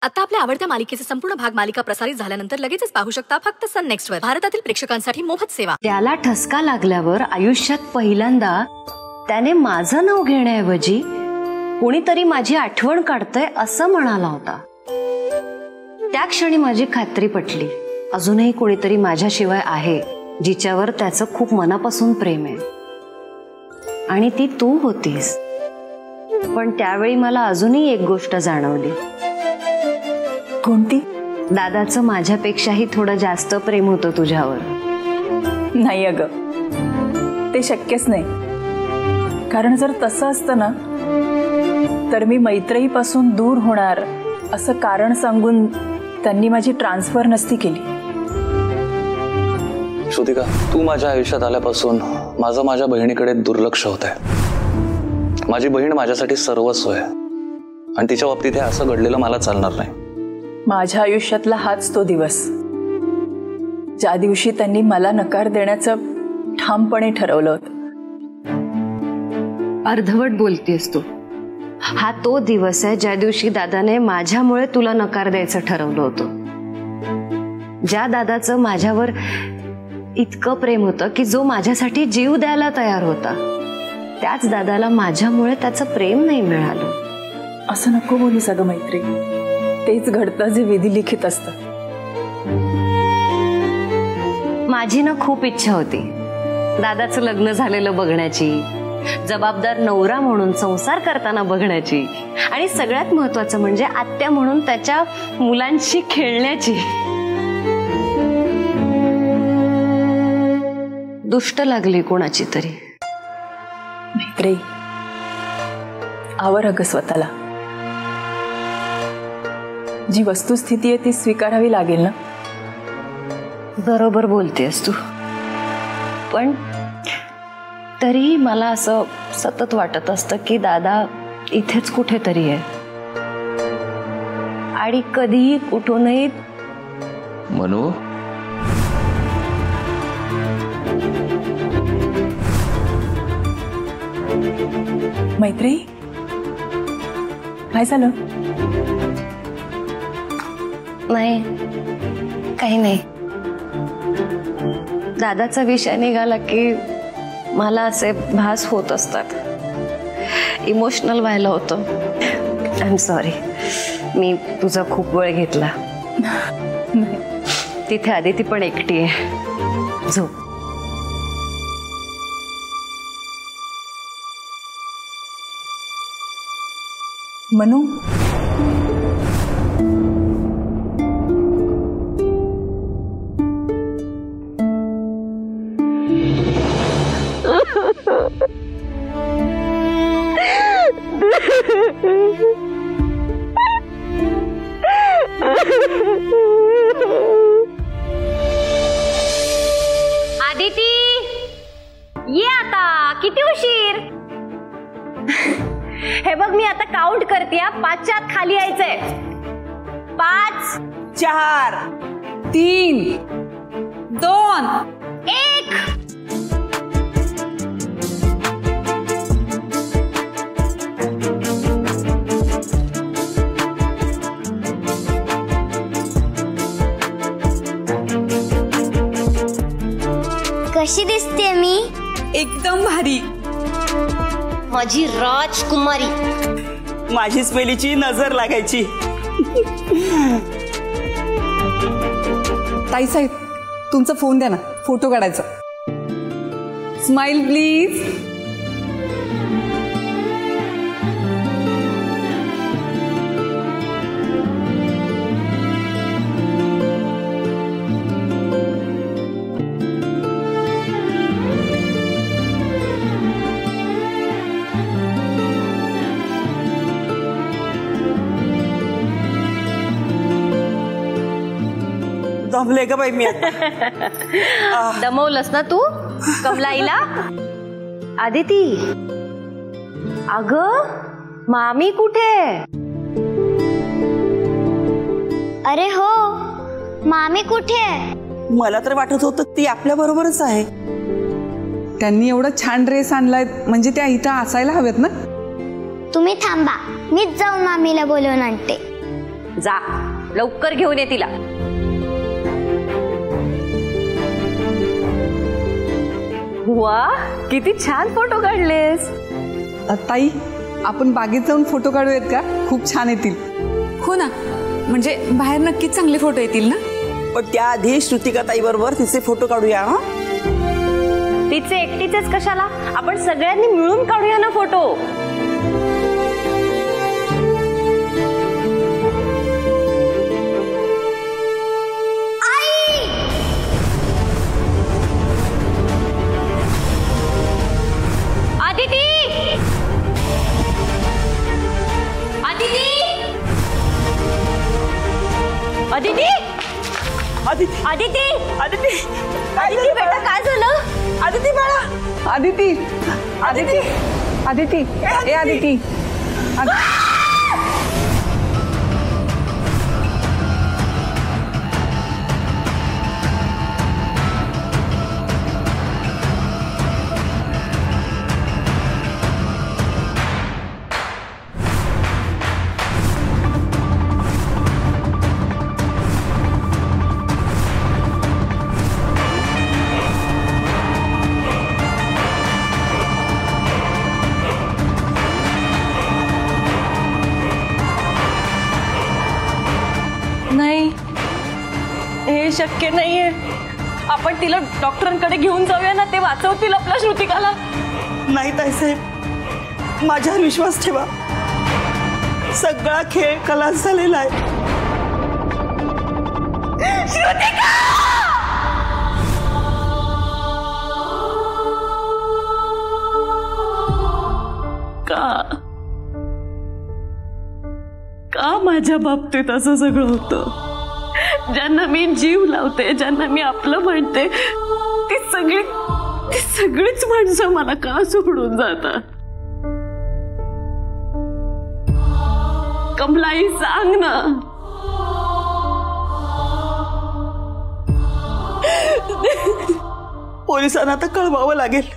आता आपल्या आवडत्या मालिकेचे संपूर्ण भाग मालिका प्रसारित झाल्यानंतर लगेचच पाहू शकता फक्त सन नेक्स्ट वर. भारतातील प्रेक्षकांसाठी मोफत सेवा. त्याला ठसका लागल्यावर आयुष्यात पहिल्यांदा त्याने माझं नाव घेण्याऐवजी कोणीतरी माझी आठवण काढतंय असं म्हणाला होता. त्या क्षणी माझी खात्री पटली, अजूनही कोणीतरी माझ्याशिवाय आहे जिच्यावर त्याचं खूप मनापासून प्रेम आहे. आणि ती तू होतीस. पण त्यावेळी मला अजूनही एक गोष्ट जाणवली. कोणती? दादाचं माझ्यापेक्षाही थोडं जास्त प्रेम होतं तुझ्यावर. नाही अगं, ते शक्यच नाही. कारण जर तसं असतं ना तर मी मैत्रीपासून दूर होणार असं कारण सांगून त्यांनी माझी ट्रान्सफर नसती केली. श्रुतिका, तू माझ्या आयुष्यात आल्यापासून माझं माझ्या बहिणीकडे दुर्लक्ष होत आहे. माझी बहीण माझ्यासाठी सर्वस्व आहे आणि तिच्या बाबतीत हे असं घडलेलं मला चालणार नाही. माझ्या आयुष्यातला हाच तो दिवस ज्या दिवशी त्यांनी मला नकार देण्याचं ठामपणे ठरवलं होतं. अर्धवट बोलतेस तू. हा तो दिवस आहे ज्या दिवशी दादाने माझ्यामुळे तुला नकार द्यायचं ठरवलं होतं. ज्या दादाचं माझ्यावर इतकं प्रेम होतं की जो माझ्यासाठी जीव द्यायला तयार होता, त्याच दादाला माझ्यामुळे त्याचं प्रेम नाही मिळालं. असं नको बोलूस अगं मैत्री. तेच घडतं जे विधी लिखित असतं. माझी ना खूप इच्छा होती दादाचं लग्न झालेलं बघण्याची, जबाबदार नवरा म्हणून संसार करताना बघण्याची, आणि सगळ्यात महत्वाचं म्हणजे आत्या म्हणून त्याच्या मुलांशी खेळण्याची. दुष्ट लागली कोणाची तरी. मैत्री, आवर अगं स्वतःला. जी वस्तुस्थिती आहे ती स्वीकारावी लागेल ना. बरोबर बोलतेस तू. पण तरी मला असं सतत वाटत असतं की दादा इथेच कुठेतरी आहे आणि कधीही कुठूनही. मनू, मैत्री, काय झालं? नाही, काही नाही. दादाचा विषय निघाला की मला असे भास होत असतात. इमोशनल व्हायला होतं. आय एम सॉरी, मी तुझा खूप वेळ घेतला. तिथे आदिती पण एकटी आहे. झोप. मनू, आदिती, ये आता. किती उशीर? हे बघ, मी आता काउंट करते. 5च्या आत खाली यायचंय. 5, 4, 3, 2, 1. कशी दिसते मी? एकदम भारी. माझी राजकुमारी. माझीच पहिलीची नजर लागायची. ताईसाहेब, तुमचा फोन द्या ना, फोटो काढायचा. Smile please. दमले का बाई मी आता. दमवलंस ना तू कमलाईला. आदिती, अगं मामी कुठे? अरे हो, मामी कुठे? मला तर वाटत होतं ती आपल्या बरोबरच आहे. त्यांनी एवढा छान ड्रेस आणलाय म्हणजे त्या इथं असायला हवेत ना. तुम्ही थांबा, मीच जाऊन मामीला बोलवून आणते. जा लवकर घेऊन ये तिला. वा किती छान फोटो काढलेस. ताई आपण बागेत जाऊन फोटो काढूयात का? खूप छान येतील. हो ना, म्हणजे बाहेर नक्कीच चांगले फोटो येतील ना. पण त्याआधी श्रुतिका ताई बरोबर तिचे फोटो काढूया. हा तिचे एकटीचेच कशाला, आपण सगळ्यांनी मिळून काढूया ना फोटो. आदिती आदिती आदिती आदिती आदिती बेटा काय झालं? आदिती बाळा, आदिती आदिती आदिती ए आदिती. नाही, हे शक्य नाहीये. आपण तिला डॉक्टरांकडे घेऊन जाऊया ना, ते वाचवतील आपल्या श्रुतिकाला. नाही ताईसाहेब, माझ्यावर विश्वास ठेवा. सगळा खेळ खलास झालेला आहे. श्रुतिका! का माझ्या बाबतीत असं सगळं होतं? ज्यांना मी जीव लावते, ज्यांना मी आपलं म्हणते, ती सगळीच माणसं मला का सोडून जातात? कमलाई सांग ना. पोलिसांना आता कळवावं लागेल.